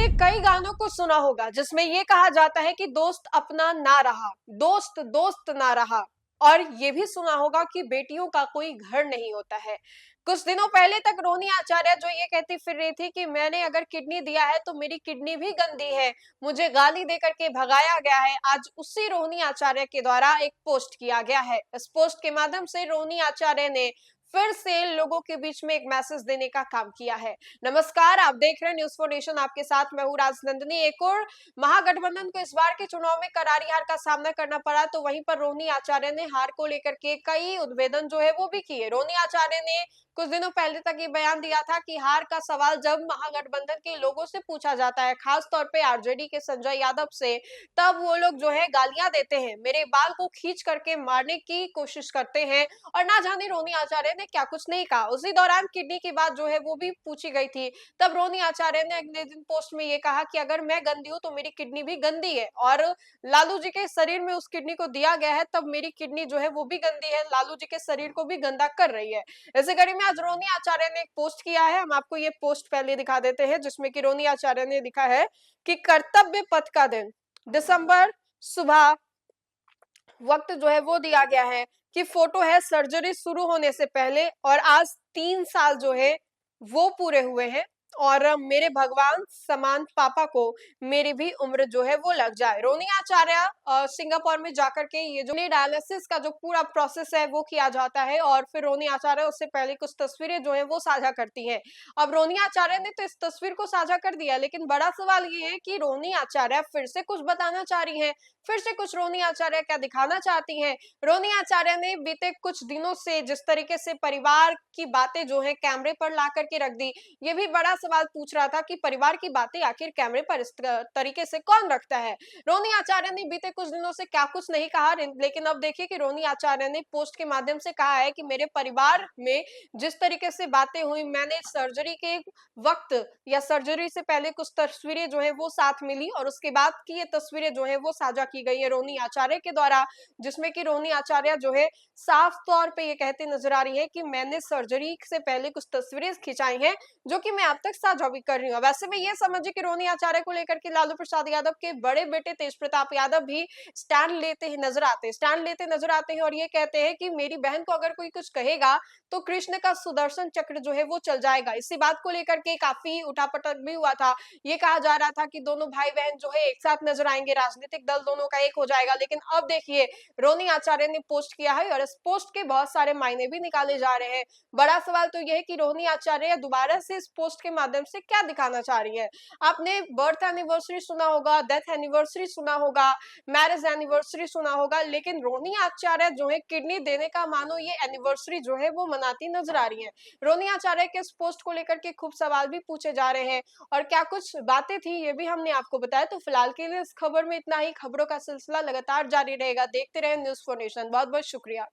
आपने कई गानों को सुना होगा जिसमें ये कहा जाता है कि दोस्त अपना ना रहा, दोस्त दोस्त ना रहा। और ये भी सुना होगा कि बेटियों का कोई घर नहीं होता है। कुछ दिनों पहले तक रोनी आचार्य जो ये कहती फिर रही थी कि मैंने अगर किडनी दिया है तो मेरी किडनी भी गंदी है, मुझे गाली दे करके भगाया गया है। आज उसी रोनी आचार्य के द्वारा एक पोस्ट किया गया है। इस पोस्ट के माध्यम से रोनी आचार्य ने फिर से लोगों के बीच में एक मैसेज देने का काम किया है। नमस्कार, आप देख रहे हैं न्यूज़ फॉर नेशन, आपके साथ मैं हूं राजनंदिनी। एक और महागठबंधन को इस बार के चुनाव में करारी हार का सामना करना पड़ा, तो वहीं पर रोनी आचार्य ने हार को लेकर के कई उद्भेदन जो है वो भी किए। रोनी आचार्य ने कुछ दिनों पहले तक ये बयान दिया था कि हार का सवाल जब महागठबंधन के लोगों से पूछा जाता है, खास तौर पे आरजेडी के संजय यादव से, तब वो लोग जो है गालियां देते हैं, मेरे बाल को खींच करके मारने की कोशिश करते हैं। और ना जाने रोनी आचार्य ने क्या कुछ नहीं कहा। उसी दौरान किडनी की बात जो है वो भी पूछी गई थी, तब रोनी आचार्य ने अगले दिन पोस्ट में ये कहा कि अगर मैं गंदी हूं तो मेरी किडनी भी गंदी है, और लालू जी के शरीर में उस किडनी को दिया गया है, तब मेरी किडनी जो है वो भी गंदी है, लालू जी के शरीर को भी गंदा कर रही है। इसी कड़ी में आज रोनी आचार्य ने एक पोस्ट किया है। हम आपको ये पोस्ट पहले दिखा देते हैं, जिसमें कि रोनी आचार्य ने लिखा है कि कर्तव्य पथ का दिन, दिसंबर, सुबह, वक्त जो है वो दिया गया है कि फोटो है सर्जरी शुरू होने से पहले, और आज 3 साल जो है वो पूरे हुए हैं। और मेरे भगवान समान पापा को मेरी भी उम्र जो है वो लग जाए। रोनी आचार्य सिंगापुर में जाकर के ये जो डायलिसिस का जो पूरा प्रोसेस है वो किया जाता है, और फिर रोनी आचार्य उससे पहले कुछ तस्वीरें जो है वो साझा करती हैं। अब रोनी आचार्य ने तो इस तस्वीर को साझा कर दिया, लेकिन बड़ा सवाल ये है कि रोनी आचार्य फिर से कुछ बताना चाह रही हैं, फिर से कुछ रोनी आचार्य क्या दिखाना चाहती हैं। रोनी आचार्य ने बीते कुछ दिनों से जिस तरीके से परिवार की बातें जो है कैमरे पर ला करके रख दी, ये भी बड़ा सवाल पूछ रहा था कि परिवार की बातें आखिर कैमरे पर इस तरीके से कौन रखता है। रोनी आचार्य ने बीते कुछ दिनों से क्या कुछ नहीं कहा, लेकिन अब देखिए कि रोनी आचार्य ने पोस्ट के माध्यम से कहा है कि मेरे परिवार में जिस तरीके से बातें हुई, मैंने सर्जरी के वक्त या सर्जरी से पहले कुछ तस्वीरें जो है वो साथ मिली, और उसके बाद की ये तस्वीरें जो है वो साझा की गई है रोनी आचार्य के द्वारा, जिसमें कि रोनी आचार्य जो है साफ तौर पे ये कहते नजर आ रही है कि मैंने सर्जरी से पहले कुछ तस्वीरें खिंचाई हैं, जो कि मैं अब तक साझा भी कर रही हूँ। वैसे में ये समझिए कि रोनी आचार्य को लेकर के लालू प्रसाद यादव के बड़े बेटे तेज प्रताप यादव भी स्टैंड लेते नजर आते हैं, और ये कहते हैं कि मेरी बहन को अगर कोई कुछ कहेगा तो कृष्ण का सुदर्शन चक्र जो है वो चल जाएगा। इसी बात को लेकर के काफी उठापटक भी हुआ था। ये कहा जा रहा था कि दोनों भाई बहन जो है एक साथ नजर आएंगे, राजनीतिक दल दोनों का एक हो जाएगा, लेकिन अब देखिए रोनी आचार्य ने पोस्ट किया है, और इस पोस्ट के बहुत सारे मायने भी निकाले जा रहे हैं। बड़ा सवाल तो यह है कि रोनी आचार्य दोबारा से इस पोस्ट के माध्यम से क्या दिखाना चाह रही है। आपने बर्थ एनिवर्सरी सुना होगा, डेथ एनिवर्सरी सुना होगा, मैरिज एनिवर्सरी सुना होगा, लेकिन रोनी आचार्य जो है किडनी देने का मानो ये एनिवर्सरी जो है वो मनाती नजर आ रही है। रोनी आचार्य के इस पोस्ट को लेकर के खूब सवाल भी पूछे जा रहे हैं, और क्या कुछ बातें थी ये भी हमने आपको बताया। तो फिलहाल के लिए इस खबर में इतना ही। खबरों का सिलसिला लगातार जारी रहेगा, देखते रहे न्यूज़ फॉर नेशन। बहुत बहुत शुक्रिया।